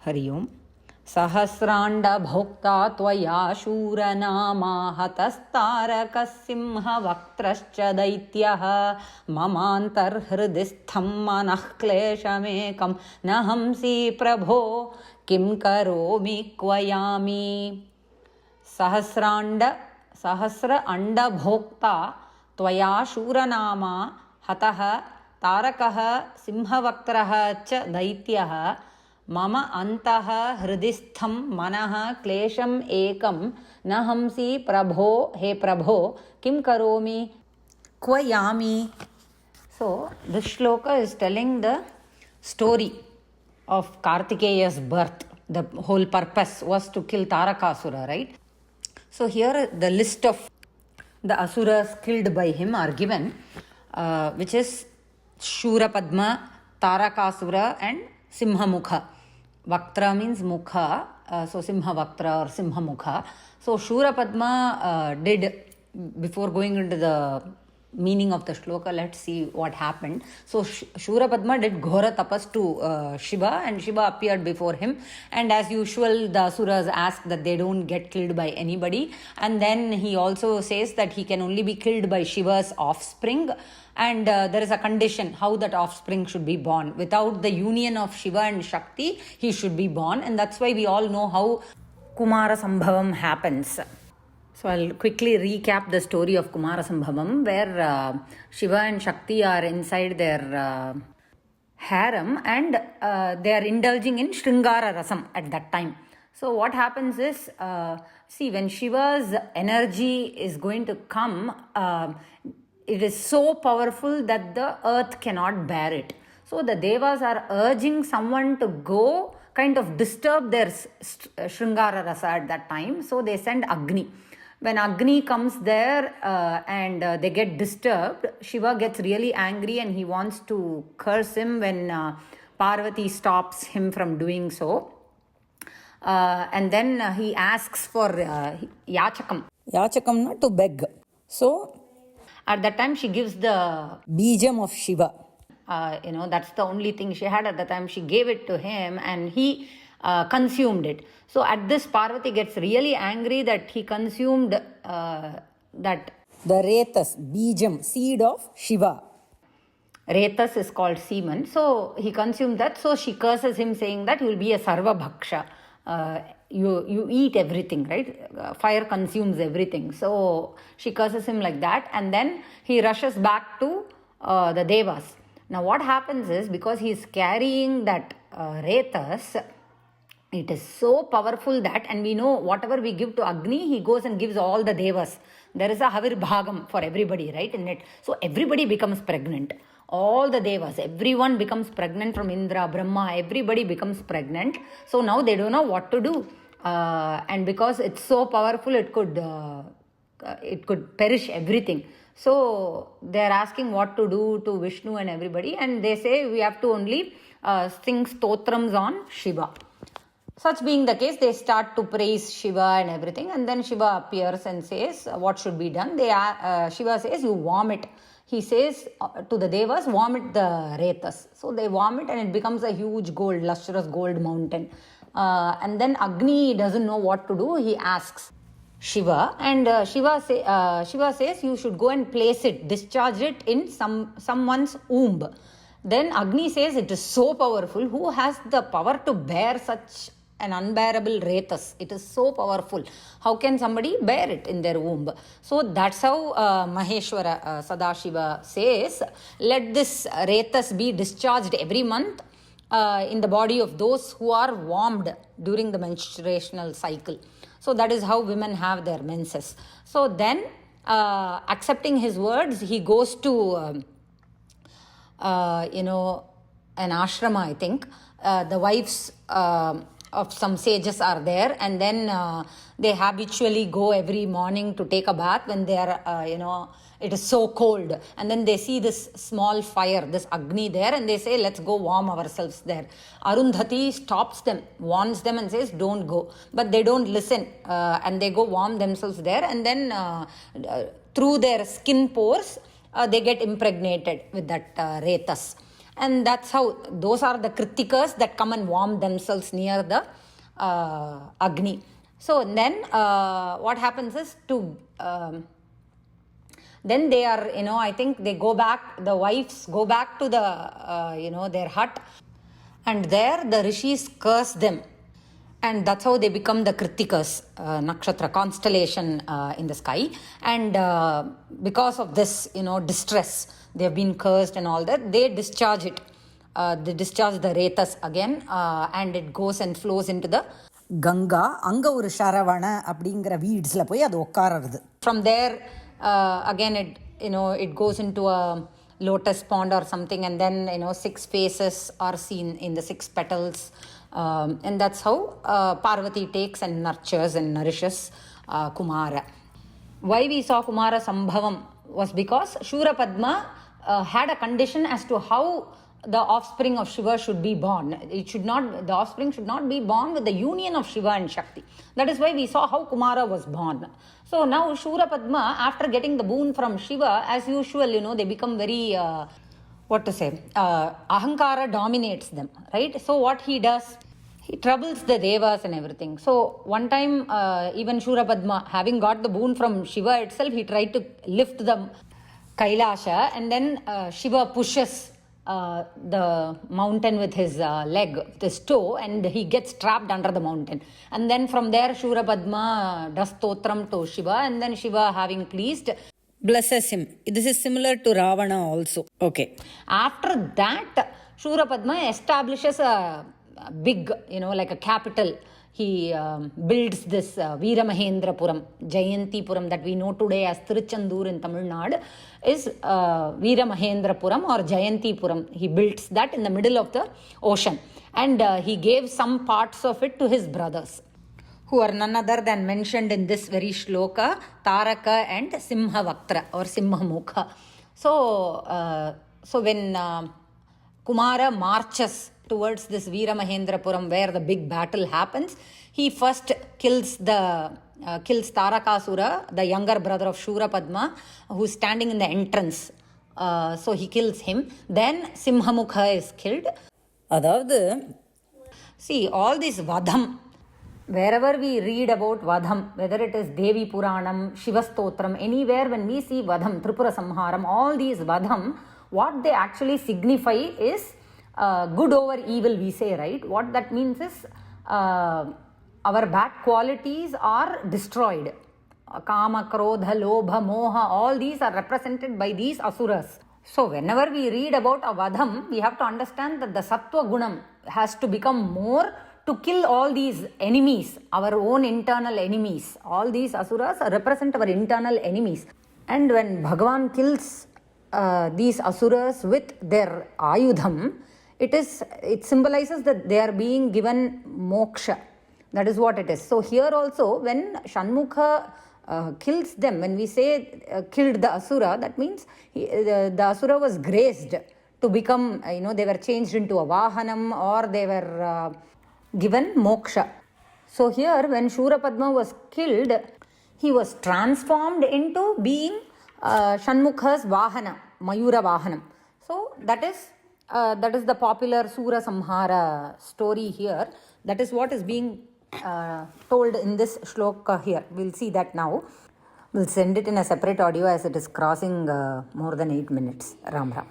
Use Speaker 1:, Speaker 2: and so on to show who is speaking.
Speaker 1: हरि ओम्. सहस्राण्डभोक्ता त्वया शूरनामा हतस्तारकः सिंहवक्त्रश्च दैत्यः ममान्तर्हृदिस्थं मनः क्लेशमेकं न हंसि प्रभो किं करोमि क्वयामि. सहस्र अण्डभोक्ता त्वया शूरनामा हतः तारकः सिंहवक्त्रः च दैत्यः मम अन्तः हृदिस्थं मनः क्लेशम् एकं न हंसि प्रभो. हे प्रभो किं करोमि क्वयामि. So this shloka is telling the story of Kartikeya's birth. The whole purpose was to kill Tarakasura, right? So here the list of the asuras killed by him are given, which is Shurapadma, Tarakasura and Simhamukha. Vaktra means mukha, so Simha Vaktra or Simha Mukha. So Shurapadma did, before going into the meaning of the shloka, let's see what happened. So Shurapadma did Ghora tapas to Shiva, and Shiva appeared before him, and as usual the asuras ask that they don't get killed by anybody, and then he also says that he can only be killed by Shiva's offspring, and there is a condition how that offspring should be born. Without the union of Shiva and Shakti, he should be born, and that's why we all know how Kumara Sambhavam happens. So I'll quickly recap the story of Kumara Sambhavam, where Shiva and Shakti are inside their harem, and they are indulging in Shringara Rasam at that time. So what happens is, when Shiva's energy is going to come, it is so powerful that the earth cannot bear it. So the Devas are urging someone to go kind of disturb their Shringara Rasa at that time. So they send Agni. When Agni comes there and they get disturbed, Shiva gets really angry and he wants to curse him when Parvati stops him from doing so. And then he asks for Yachakam. Yachakam, not to beg. So at that time she gives the Bijam of Shiva. That's the only thing she had at the time. She gave it to him and he consumed it. So at this, Parvati gets really angry that he consumed that the Retas, Bijam, seed of Shiva. Retas is called semen. So he consumed that. So she curses him, saying that you will be a Sarva Bhaksha. You eat everything, right? Fire consumes everything. So she curses him like that, and then he rushes back to the Devas. Now what happens is, because he is carrying that Retas, it is so powerful that, and we know whatever we give to Agni, he goes and gives all the Devas. There is a Havir Bhagam for everybody, right, in it. So everybody becomes pregnant. All the Devas, everyone becomes pregnant, from Indra, Brahma, everybody becomes pregnant. So now they don't know what to do. And because it's so powerful, it could perish everything. So they're asking what to do to Vishnu and everybody. And they say we have to only sing stotrams on Shiva. Such being the case, they start to praise Shiva and everything, and then Shiva appears and says what should be done. Shiva says, you vomit. He says to the Devas, vomit the Retas. So they vomit and it becomes a huge gold, lustrous gold mountain. And then Agni doesn't know what to do. He asks Shiva, and Shiva says you should go and place it, discharge it in someone's womb. Then Agni says it is so powerful. Who has the power to bear such an unbearable Retas? It is so powerful. How can somebody bear it in their womb? So that's how Maheshwara Sadashiva says, let this Retas be discharged every month in the body of those who are warmed during the menstruational cycle. So that is how women have their menses. So then, accepting his words, he goes to an ashrama, I think. The wives of some sages are there, and then they habitually go every morning to take a bath when they are, it is so cold. And then they see this small fire, this Agni there, and they say, let's go warm ourselves there. Arundhati stops them, warns them and says, don't go. But they don't listen, and they go warm themselves there, and then through their skin pores, they get impregnated with that Retas. And that's how, those are the kritikas that come and warm themselves near the Agni. So then what happens is then they are, I think they go back, the wives go back to the, their hut, and there the rishis curse them. And that's how they become the kritikas, nakshatra, constellation in the sky. And because of this, distress, they have been cursed and all that, they discharge it. They discharge the retas again, and it goes and flows into the Ganga. Anga ஒரு சரவண அப்படிங்கிற வீட்ஸ்ல போய் அது உட்காருது. From there, again it goes into a lotus pond or something, and then 6 faces are seen in the 6 petals, and that's how Parvati takes and nurtures and nourishes Kumara. Why we saw Kumara Sambhavam was because Shurapadma had a condition as to how the offspring of Shiva should be born. The offspring should not be born with the union of Shiva and Shakti. That is why we saw how Kumara was born. So now Shurapadma, after getting the boon from Shiva, as usual, they become very, Ahankara dominates them, right? So what he does, he troubles the devas and everything. So one time, even Shurapadma, having got the boon from Shiva itself, he tried to lift the Kailasha, and then Shiva pushes the mountain with his leg, with his toe, and he gets trapped under the mountain. And then from there, Shurapadma does stotram to Shiva, and then Shiva, having pleased, blesses him. This is similar to Ravana also. Okay. After that, Shurapadma establishes a big, like a capital. He builds this Veeramahendrapuram, Jayantipuram that we know today as Tiruchendur in Tamil Nadu, is Veeramahendrapuram or Jayantipuram. He builds that in the middle of the ocean, and he gave some parts of it to his brothers, who are none other than mentioned in this very shloka, Taraka and Simhavaktra or Simhamukha. So when Kumara marches towards this Veeramahendrapuram where the big battle happens, he first kills Tarakasura, the younger brother of Shurapadma, who's standing in the entrance. So he kills him. Then Simhamukha is killed. See, all this Vadham, wherever we read about Vadham, whether it is Devi Puranam, Shivastotram, anywhere when we see Vadham, Tripura Samharam, all these Vadham, what they actually signify is good over evil, we say, right? What that means is our bad qualities are destroyed. Kama, Krodha, Lobha, Moha, all these are represented by these asuras. So whenever we read about a Vadham, we have to understand that the Sattva Gunam has to become more to kill all these enemies, our own internal enemies. All these asuras represent our internal enemies. And when Bhagavan kills these asuras with their ayudham, it symbolizes that they are being given moksha. That is what it is. So here also, when Shanmukha kills them, when we say killed the asura, that means the asura was graced to become, they were changed into a vahanam, or they were given moksha. So here, when Shurapadma was killed, he was transformed into being Shanmukha's vahana, Mayura Vahanam. So that is the popular Sura Samhara story here. That is what is being told in this shloka here. We'll see that now. We'll send it in a separate audio as it is crossing more than 8 minutes. Ram Ram.